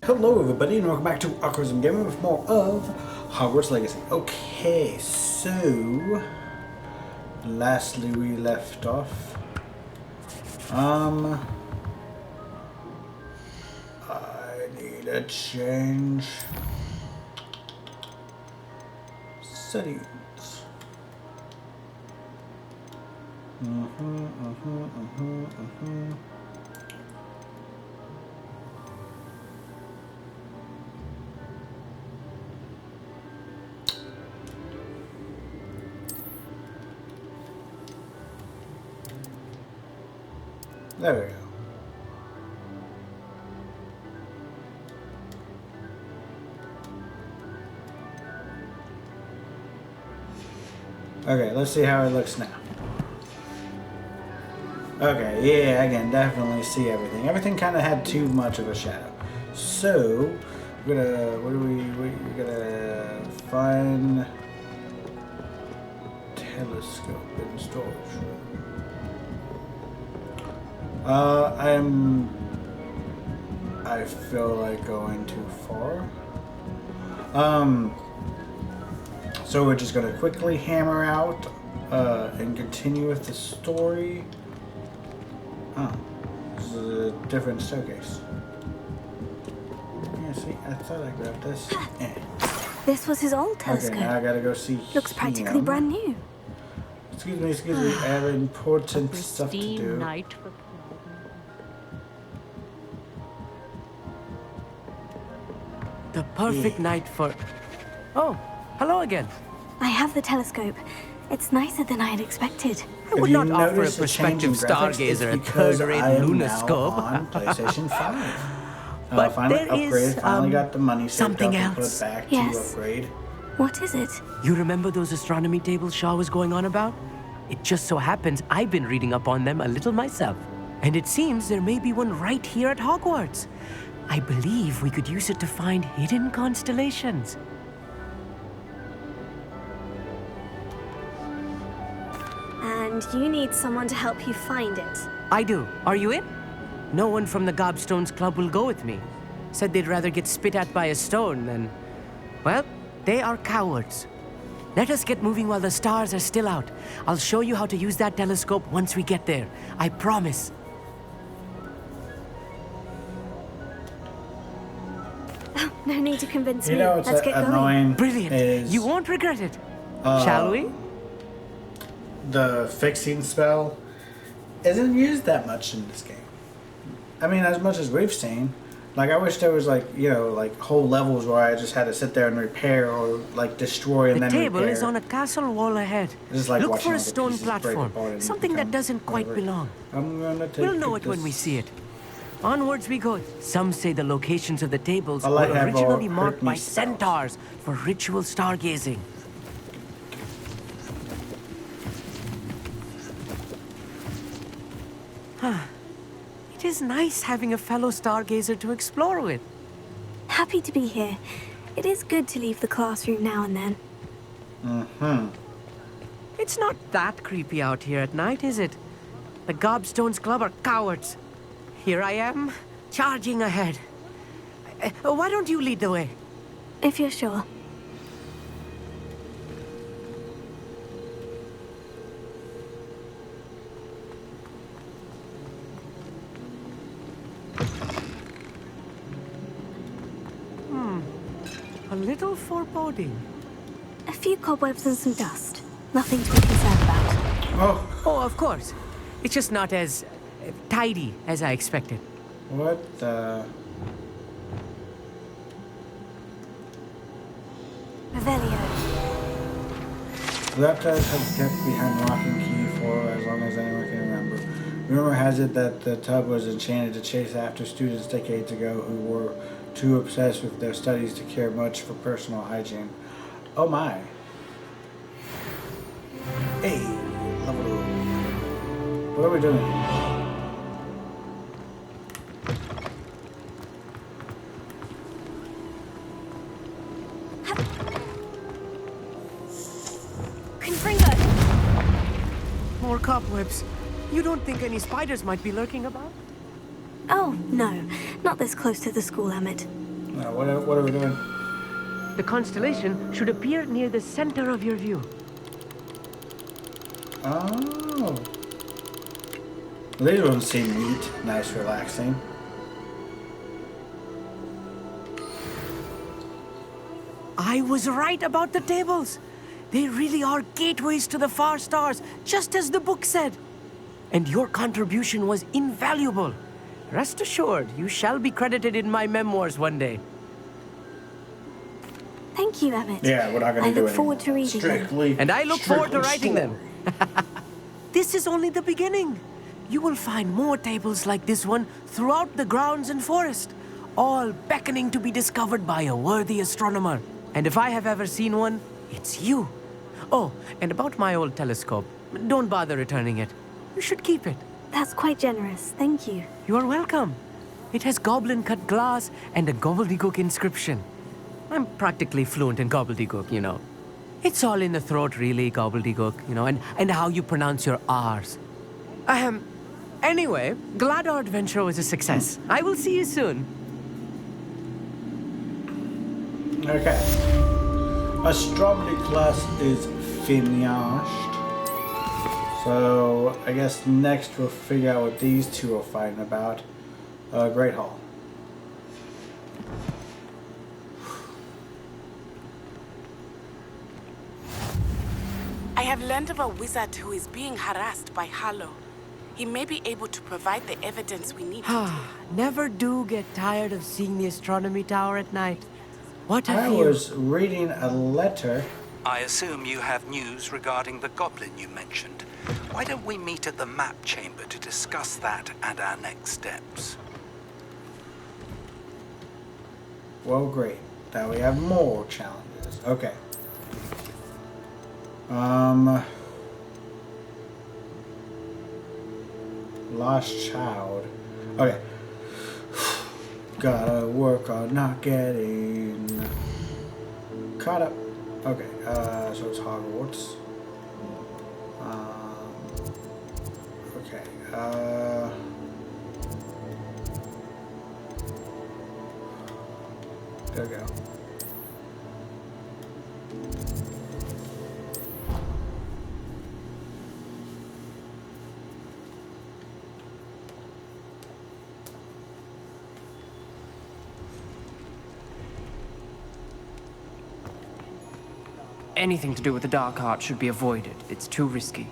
Hello everybody and welcome back to Awkwardsm Gaming with more of Hogwarts Legacy. Okay, so lastly we left off. I need a change. Settings. There we go. Okay, let's see how it looks now. Okay, yeah, I can definitely see everything. Everything kind of had too much of a shadow. So, we're gonna find telescope in storage room. I feel like going too far. So we're just gonna quickly hammer out and continue with the story. Oh, this is a different staircase. Yeah, see, I thought I grabbed this. This was his old telescope. Okay, now I gotta go see. Looks practically brand new. Excuse me. I have important stuff to do. Night for the perfect night for... Oh, hello again. I have the telescope. It's nicer than I had expected. I would not offer a prospective stargazer a third-rate lunoscope. On PlayStation 5. But finally there upgraded, is, finally got the money saved something up and else. put back Yes. to upgrade. What is it? You remember those astronomy tables Shaw was going on about? It just so happens I've been reading up on them a little myself. And it seems there may be one right here at Hogwarts. I believe we could use it to find hidden constellations. And you need someone to help you find it. I do. Are you in? No one from the Gobstones Club will go with me. Said they'd rather get spit at by a stone than... Well, they are cowards. Let us get moving while the stars are still out. I'll show you how to use that telescope once we get there. I promise. Oh, no need to convince You me. know, it's Let's get going. annoying. Brilliant. Is, You won't regret it. Shall we? The fixing spell isn't used that much in this game. I mean, as much as we've seen. Like, I wish there was, like, you know, like, whole levels where I just had to sit there and repair or, like, destroy and The then table repair. is on a castle wall ahead. Just like Look watching for all a the stone pieces break platform. apart and Something that become doesn't quite whatever. belong. I'm gonna take We'll know it when we see it. Onwards we go. Some say the locations of the tables All were I have originally are marked hurt me by spells. centaurs for ritual stargazing. It is nice having a fellow stargazer to explore with. Happy to be here. It is good to leave the classroom now and then. It's not that creepy out here at night, is it? The Gobstones Club are cowards. Here I am, charging ahead. Why don't you lead the way? If you're sure. A little foreboding. A few cobwebs and some dust. Nothing to be concerned about. Oh, Oh, of course. It's just not as tidy as I expected. what the... Revelio. That test has kept behind lock and key for as long as anyone can remember. Rumor has it that the tub was enchanted to chase after students decades ago who were too obsessed with their studies to care much for personal hygiene. Oh my. Hey, level. What are we doing? More cobwebs. You don't think any spiders might be lurking about? Oh, no. Not this close to the school, Emmett. What are we doing? The constellation should appear near the center of your view. Oh. These ones seem neat, nice, relaxing. I was right about the tables. They really are gateways to the far stars, just as the book said. And your contribution was invaluable. Rest assured, you shall be credited in my memoirs one day. Thank you, Emmett. Yeah, we're not going to do I look forward to reading them. Strictly. And I look forward to writing story. them. This is only the beginning. You will find more tables like this one throughout the grounds and forest, all beckoning to be discovered by a worthy astronomer. And if I have ever seen one, it's you. Oh, and about my old telescope, don't bother returning it. You should keep it. That's quite generous. Thank you. You are welcome. It has goblin-cut glass and a gobbledygook inscription. I'm practically fluent in gobbledygook, you know. It's all in the throat, really, gobbledygook, you know, and how you pronounce your R's. Anyway, glad our adventure was a success. I will see you soon. Okay. Astronomy class is finished. So, I guess next we'll figure out what these two are fighting about. Great Hall. I have learned of a wizard who is being harassed by Harlow. He may be able to provide the evidence we need today. Never do get tired of seeing the astronomy tower at night. What a I view. was reading a letter. I assume you have news regarding the goblin you mentioned. Why don't we meet at the map chamber to discuss that and our next steps? Well, great. Now we have more challenges. Okay. Lost child. Okay. Gotta work on not getting caught up. Okay, so it's Hogwarts. Okay, there we go. Anything to do with the dark art should be avoided. It's too risky.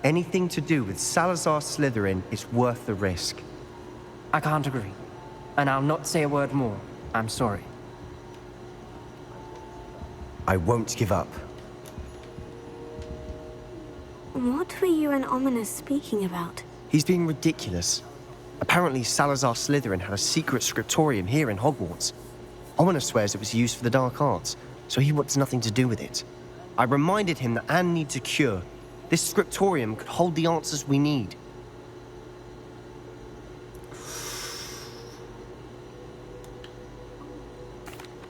Anything to do with Salazar Slytherin is worth the risk. I can't agree. And I'll not say a word more. I'm sorry. I won't give up. What were you and Ominous speaking about? He's being ridiculous. Apparently Salazar Slytherin had a secret scriptorium here in Hogwarts. Ominous swears it was used for the dark arts, so he wants nothing to do with it. I reminded him that Anne needs a cure. This scriptorium could hold the answers we need.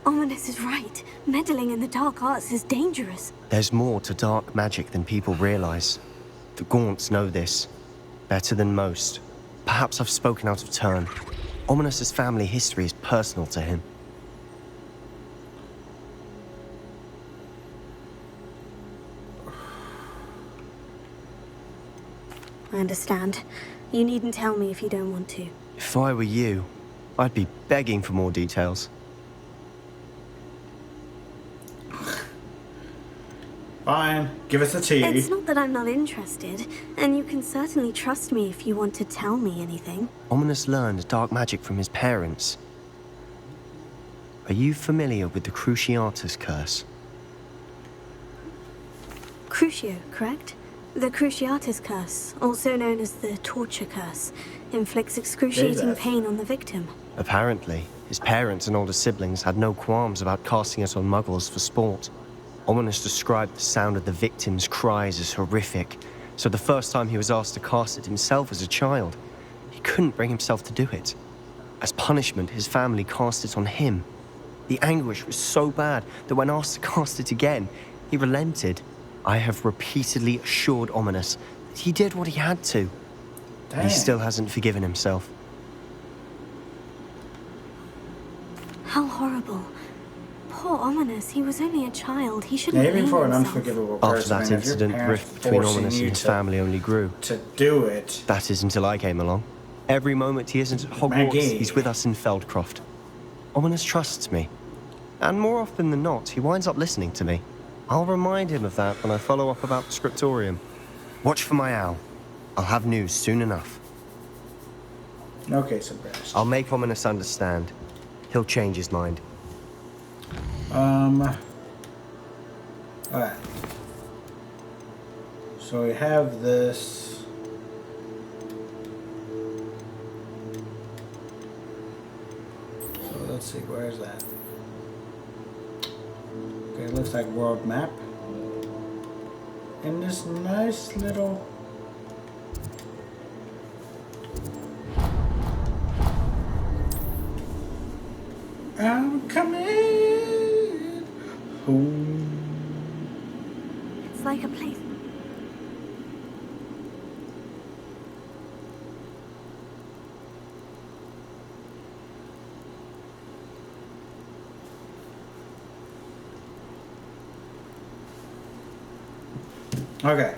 Ominous is right. Meddling in the dark arts is dangerous. There's more to dark magic than people realize. The Gaunts know this. Better than most. Perhaps I've spoken out of turn. Ominous's family history is personal to him. I understand. You needn't tell me if you don't want to. If I were you, I'd be begging for more details. Fine, give us a tea. It's not that I'm not interested, and you can certainly trust me if you want to tell me anything. Ominous learned dark magic from his parents. Are you familiar with the Cruciatus curse? Crucio, correct? The Cruciatus curse, also known as the torture curse, inflicts excruciating Jesus. pain on the victim. Apparently, his parents and older siblings had no qualms about casting it on muggles for sport. Ominous described the sound of the victim's cries as horrific, so the first time he was asked to cast it himself as a child, he couldn't bring himself to do it. As punishment, his family cast it on him. The anguish was so bad that when asked to cast it again, he relented. I have repeatedly assured Ominous that he did what he had to. Damn. He still hasn't forgiven himself. How horrible. Poor Ominous, he was only a child. He shouldn't Even blame for an himself. unforgivable After person, that I mean, if your incident, the parents rift between forcing Ominous you and his to- family only grew. To do it. That is until I came along. Every moment he isn't at Hogwarts, Maggie. he's with us in Feldcroft. Ominous trusts me. And more often than not, he winds up listening to me. I'll remind him of that when I follow up about the scriptorium. Watch for my owl. I'll have news soon enough. Okay, Sebastian. I'll make Ominous understand. He'll change his mind. Alright. So we have this. So let's see, where is that? Okay, it looks like world map. And this nice little. I'm coming home. It's like a place. Okay.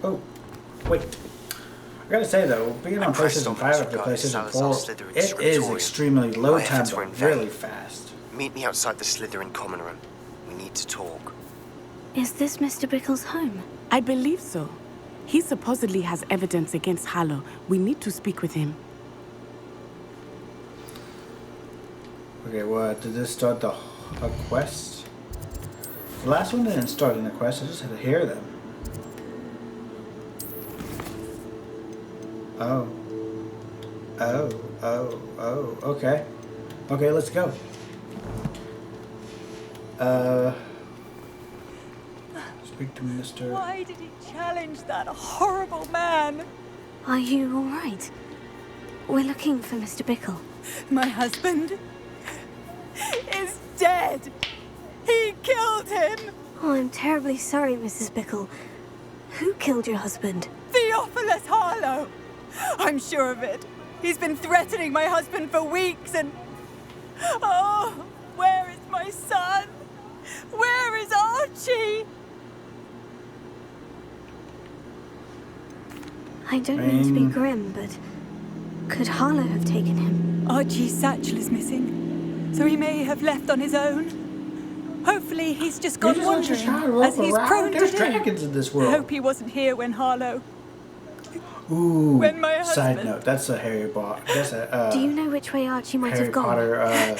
Oh, wait. I gotta say though, being on PlayStation 5 after PlayStation 4, it is extremely load time, but really fast. Meet me outside the Slytherin common room. We need to talk. Is this Mr. Bickle's home? I believe so. He supposedly has evidence against Harlow. We need to speak with him. Okay, well, did this start a quest? The last one didn't start in a quest, I just had to hear them. Oh. Oh, okay. Okay, let's go. Speak to Mr. Why did he challenge that horrible man? Are you all right? We're looking for Mr. Bickle. My husband is dead. He killed him. Oh, I'm terribly sorry, Mrs. Bickle. Who killed your husband? Theophilus Harlow. I'm sure of it. He's been threatening my husband for weeks and... Oh, where is my son? Where is Archie? I don't mean to be grim, but could Harlow have taken him? Archie's satchel is missing, so he may have left on his own. Hopefully he's just gone wandering, as he's prone to There's do. dragons in this I world. hope he wasn't here when Harlow... Ooh. When my Side husband- note, that's a Harry Potter. That's a Do you know which way Archie might Harry have gone? Potter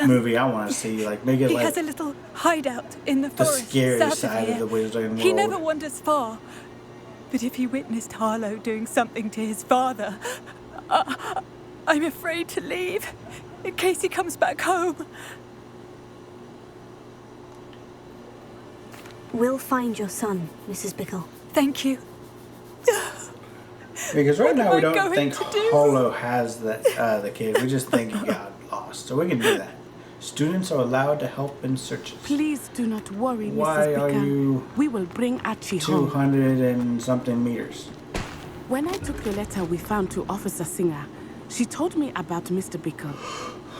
movie I want to see. Like make it He like has a little hideout in the the forest scary south side of of the here. Wizarding World. He never wanders far. But if he witnessed Harlow doing something to his father, I'm afraid to leave, in case he comes back home. We'll find your son, Mrs. Bickle. Thank you. Because right What now am we I don't going think to do? Holo has the kid. We just think he got lost. So we can do that. Students are allowed to help in searches. Please do not worry, Why Mrs. are Bickle. you We will bring Archie home. 200 and something meters. When I took the letter we found to Officer Singer, she told me about Mr. Bickle.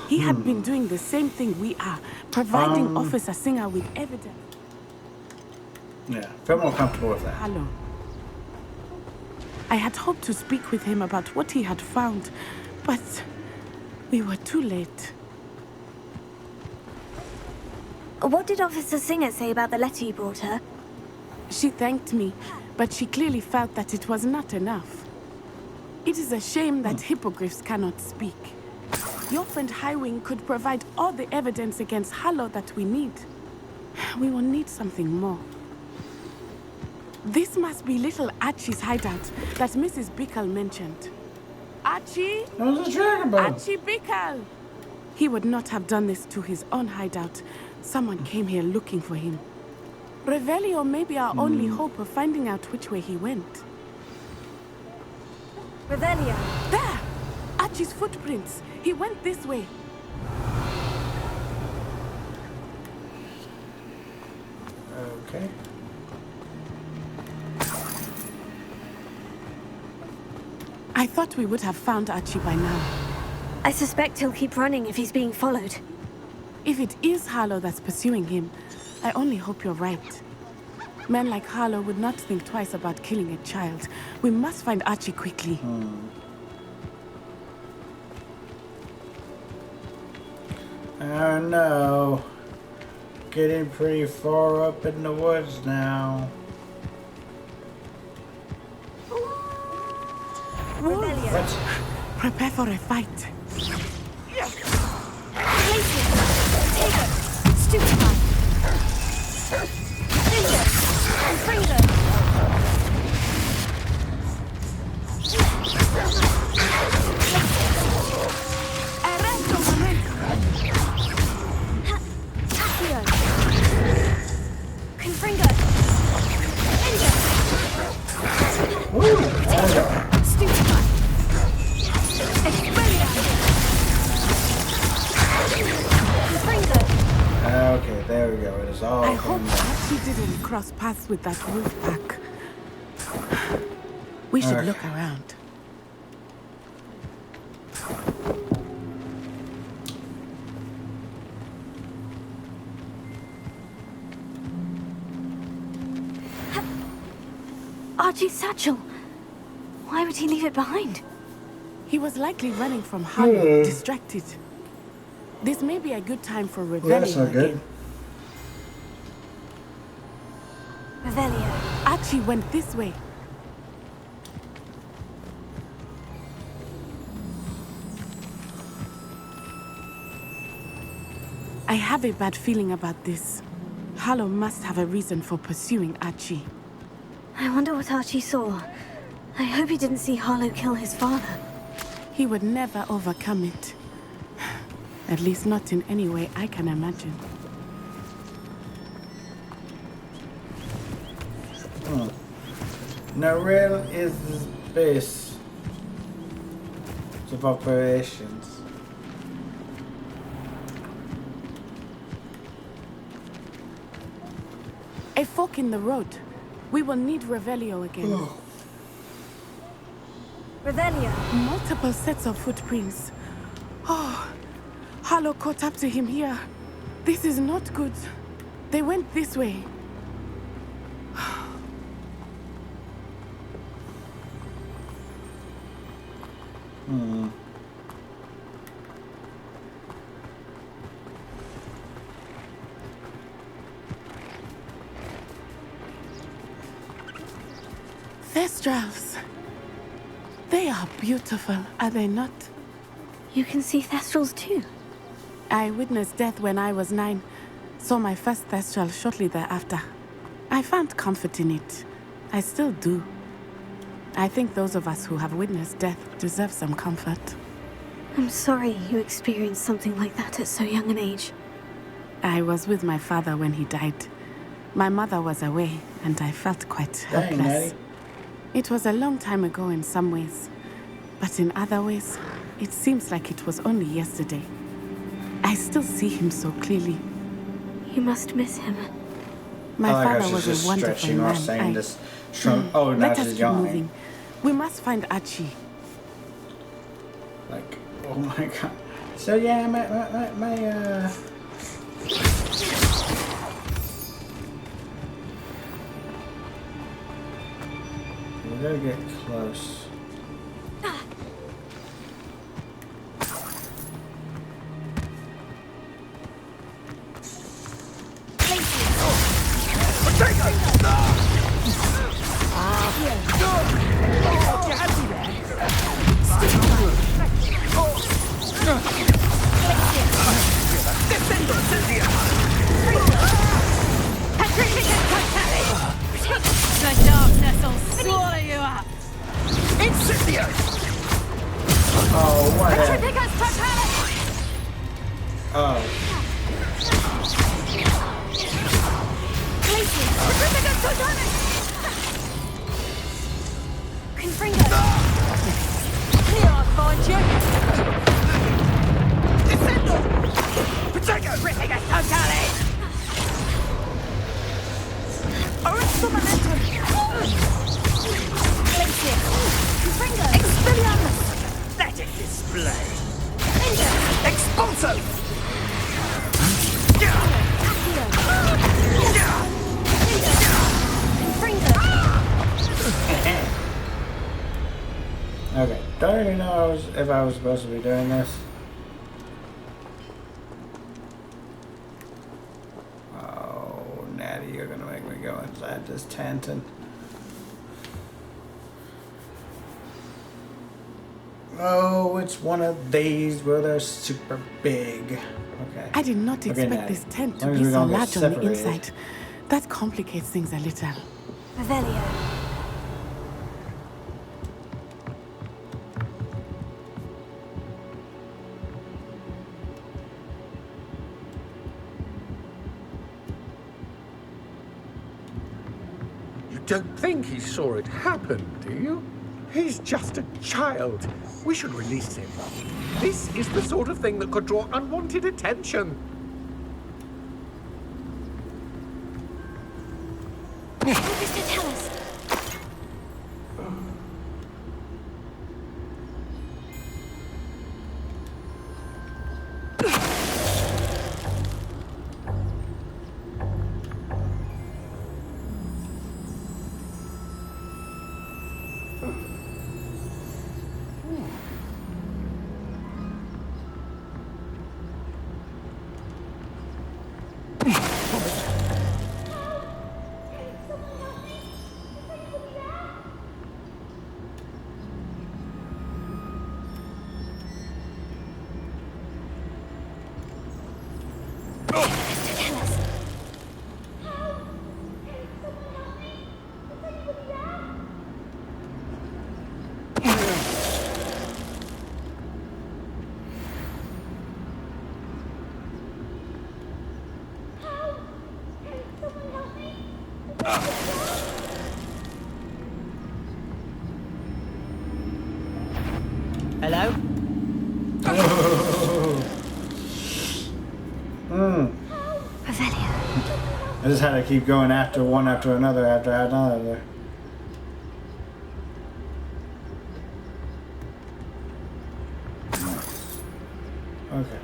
He had been doing the same thing we are, providing Officer Singer with evidence. Yeah, feel more comfortable with that. Hello. I had hoped to speak with him about what he had found, but we were too late. What did Officer Singer say about the letter you brought her? She thanked me, but she clearly felt that it was not enough. It is a shame that hippogriffs cannot speak. Your friend Highwing could provide all the evidence against Harlow that we need. We will need something more. This must be little Archie's hideout that Mrs. Bickle mentioned. Archie? That was a dragon bone. Archie Bickle! He would not have done this to his own hideout. Someone came here looking for him. Revelio may be our only hope of finding out which way he went. Revelio. There! Archie's footprints. He went this way. Okay. I thought we would have found Archie by now. I suspect he'll keep running if he's being followed. If it is Harlow that's pursuing him, I only hope you're right. Men like Harlow would not think twice about killing a child. We must find Archie quickly. Oh no. Getting pretty far up in the woods now. Wolves! Prepare for a fight. Stupefy! Finger! Confringo! Arresto momento! Accio! Confringo! Finger! Stupefy! Expelliarmus! Confringo! Okay, there we go. It is all I hope coming back. Archie didn't cross paths with that wolf pack. We should Okay. look around. Archie's satchel! Why would he leave it behind? He was likely running from Harlow, distracted. This may be a good time for Yeah, that's Revelio not good. again. Revelio. Archie went this way. I have a bad feeling about this. Harlow must have a reason for pursuing Archie. I wonder what Archie saw. I hope he didn't see Harlow kill his father. He would never overcome it. At least not in any way I can imagine. Narelle is the base of operations. A fork in the road. We will need Revelio again. Revelio. Multiple sets of footprints. Oh, Harlow caught up to him here. This is not good. They went this way. Thestrals. They are beautiful, are they not? You can see Thestrals too. I witnessed death when I was 9. Saw my first Thestral shortly thereafter. I found comfort in it. I still do. I think those of us who have witnessed death deserve some comfort. I'm sorry you experienced something like that at so young an age. I was with my father when he died. My mother was away, and I felt quite Dang, helpless. Maddie. It was a long time ago in some ways, but in other ways, it seems like it was only yesterday. I still see him so clearly. You must miss him. My I like how father she's was just a wonderful stretching or man. saying this. Oh, now Let us she's keep yawning. moving. We must find Archie. Like, oh my god. So yeah, we gotta get close. The darkness will swallow you up. Oh, what? Petrificus totalis! Oh, Petrificus totalis! Confringo! Here I'll find you. Petrificus totalis! Arresto momentum. Confringo! Expelliarmus! Pathetic display. Also! Okay, don't even know if I was supposed to be doing this. Oh, Natty, you're gonna make me go inside this tent and... Oh, it's one of these where they're super big. Okay. I did not expect Natty. this tent As to long as be we so don't get large on the separated. inside. That complicates things a little. Revelio. You don't think he saw it happen, do you? He's just a child. We should release him. This is the sort of thing that could draw unwanted attention. Mr. Tell us. Hello? Revelio. I just had to keep going after one after another after another. Okay.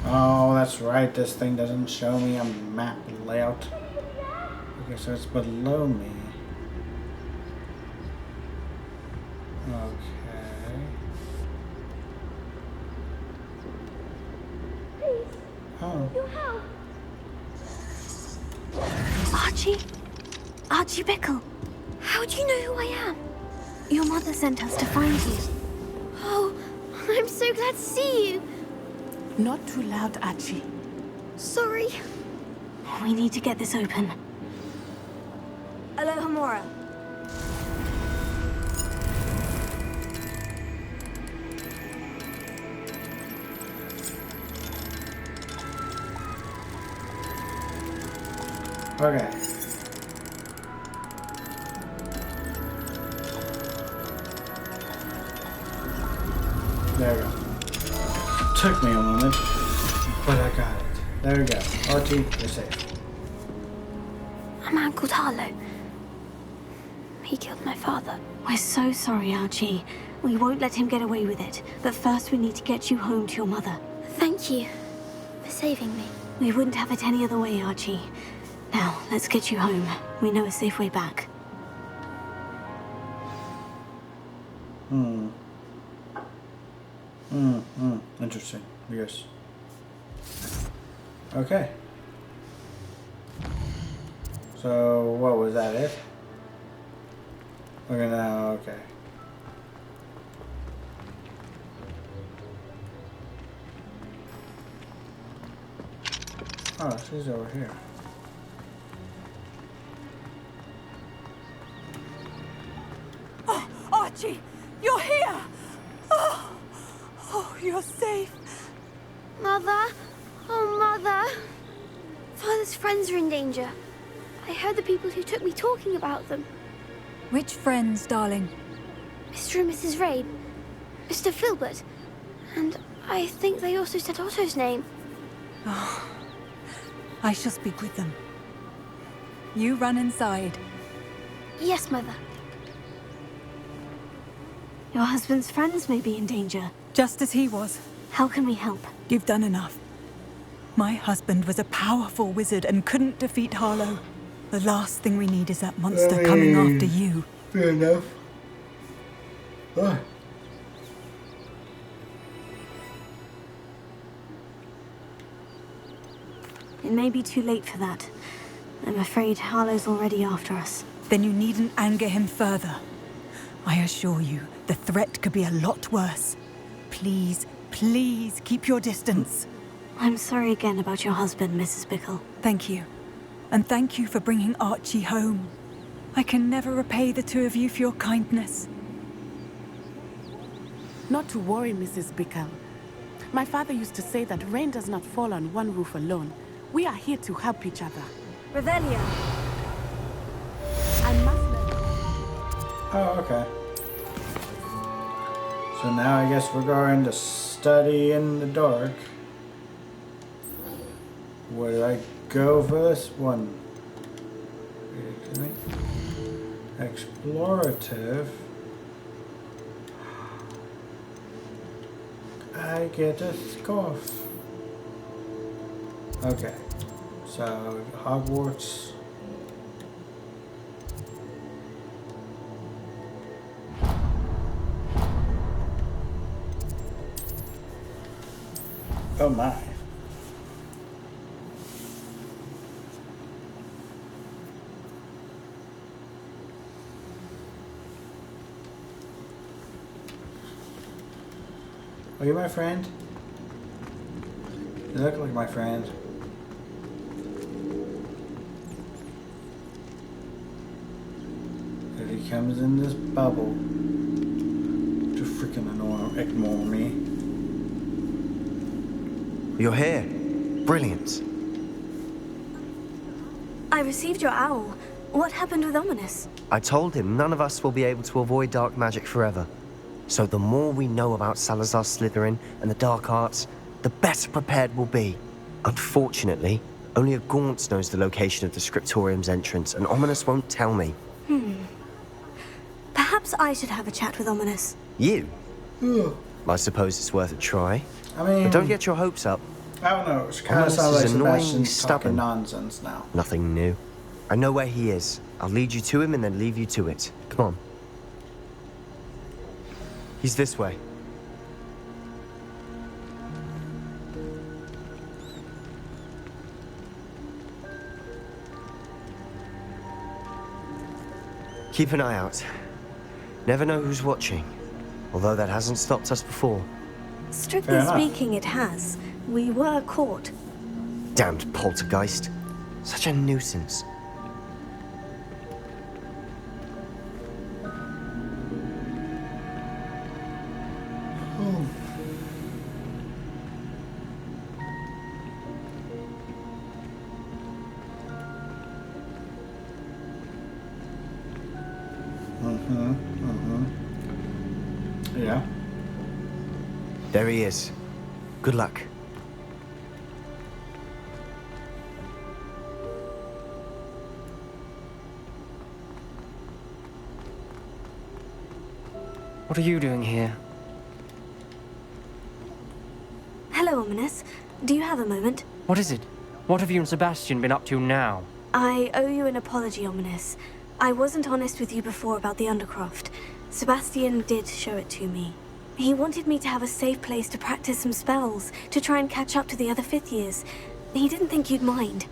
Oh, that's right. This thing doesn't show me a map layout. Okay, so it's below me. Okay. Oh. Archie? Archie Bickle. How do you know who I am? Your mother sent us to find you. Oh, I'm so glad to see you. Not too loud, Archie. Sorry. We need to get this open. Aloha Mora. Okay. There we go. Took me a moment, but I got it. There we go. Archie, you're safe. A man called Harlow. He killed my father. We're so sorry, Archie. We won't let him get away with it. But first we need to get you home to your mother. Thank you for saving me. We wouldn't have it any other way, Archie. Now, let's get you home. We know a safe way back. Interesting. Yes. Okay. So, what was that it? We're gonna, okay. Oh, she's over here. Oh, Archie, you're here! Oh, you're safe. Mother? Oh, Mother. Father's friends are in danger. I heard the people who took me talking about them. Which friends, darling? Mr. and Mrs. Rabe, Mr. Filbert, and I think they also said Otto's name. Oh, I shall speak with them. You run inside. Yes, Mother. Your husband's friends may be in danger. just as he was. How can we help? You've done enough. My husband was a powerful wizard and couldn't defeat Harlow. The last thing we need is that monster coming after you. Fair enough. It may be too late for that. I'm afraid Harlow's already after us. Then you needn't anger him further. I assure you, the threat could be a lot worse. Please, please keep your distance. I'm sorry again about your husband, Mrs. Bickle. Thank you. And thank you for bringing Archie home. I can never repay the two of you for your kindness. Not to worry, Mrs. Bickle. My father used to say that rain does not fall on one roof alone. We are here to help each other. Revelio. I must let... Oh, okay. So now I guess we're going to study in the dark. Where do I go for this one? Explorative. I get a scarf. Okay. So, Hogwarts. Oh my. Are you my friend? You look like my friend. If he comes in this bubble to freaking ignore me. You're here. Brilliant. I received your owl. What happened with Ominous? I told him none of us will be able to avoid dark magic forever. So the more we know about Salazar Slytherin and the dark arts, the better prepared we'll be. Unfortunately, only a Gaunt knows the location of the Scriptorium's entrance, and Ominous won't tell me. Perhaps I should have a chat with Ominous. You? I suppose it's worth a try. I mean, But don't get your hopes up. I don't know. It kind of Ominous sounds like is annoying, Sebastian's talking stubborn. nonsense now. Nothing new. I know where he is. I'll lead you to him and then leave you to it. Come on. He's this way. Keep an eye out. Never know who's watching. Although that hasn't stopped us before. Strictly Fair enough. speaking, it has. We were caught. Damned poltergeist. Such a nuisance. Yeah. There he is. Good luck. What are you doing here? Hello, Ominous. Do you have a moment? What is it? What have you and Sebastian been up to now? I owe you an apology, Ominous. I wasn't honest with you before about the Undercroft. Sebastian did show it to me. He wanted me to have a safe place to practice some spells, to try and catch up to the other fifth years. He didn't think you'd mind.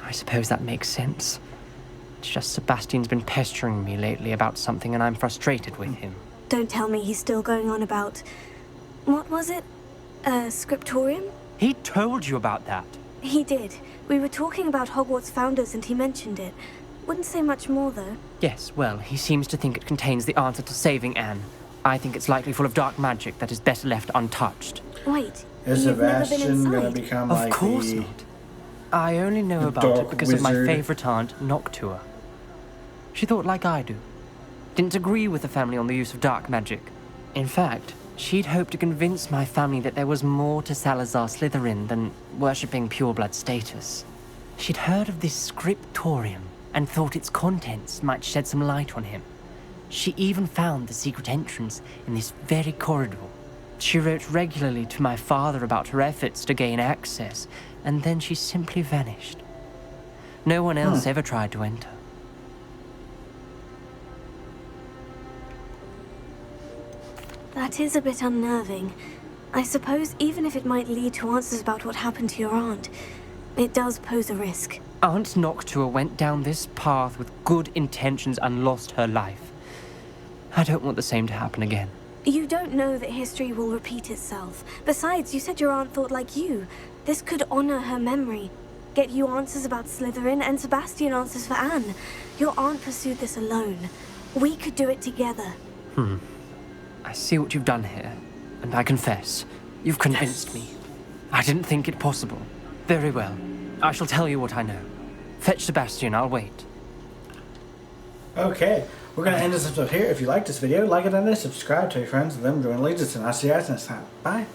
I suppose that makes sense. It's just Sebastian's been pestering me lately about something and I'm frustrated with him. Don't tell me he's still going on about... What was it? Scriptorium? He told you about that. He did. We were talking about Hogwarts founders and he mentioned it. Wouldn't say much more, though. Yes, well, he seems to think it contains the answer to saving Anne. I think it's likely full of dark magic that is better left untouched. Wait, Is you've never been Sebastian gonna inside? become Of like course the... not. I only know the about dark it because of my wizard? favorite aunt, Noctua. She thought like I do. Didn't agree with the family on the use of dark magic. In fact, she'd hoped to convince my family that there was more to Salazar Slytherin than worshipping pureblood status. She'd heard of this scriptorium and thought its contents might shed some light on him. She even found the secret entrance in this very corridor. She wrote regularly to my father about her efforts to gain access, and then she simply vanished. No one else ever tried to enter. That is a bit unnerving. I suppose even if it might lead to answers about what happened to your aunt, it does pose a risk. Aunt Noctua went down this path with good intentions and lost her life. I don't want the same to happen again. You don't know that history will repeat itself. Besides, you said your aunt thought like you. This could honor her memory, get you answers about Slytherin, and Sebastian answers for Anne. Your aunt pursued this alone. We could do it together. I see what you've done here, and I confess, you've convinced me. I didn't think it possible. Very well. I shall tell you what I know. Fetch Sebastian, I'll wait. Okay, we're going to end this episode here. If you like this video, like it and subscribe to your friends, and then join Allegiance, and I'll see you guys next time. Bye.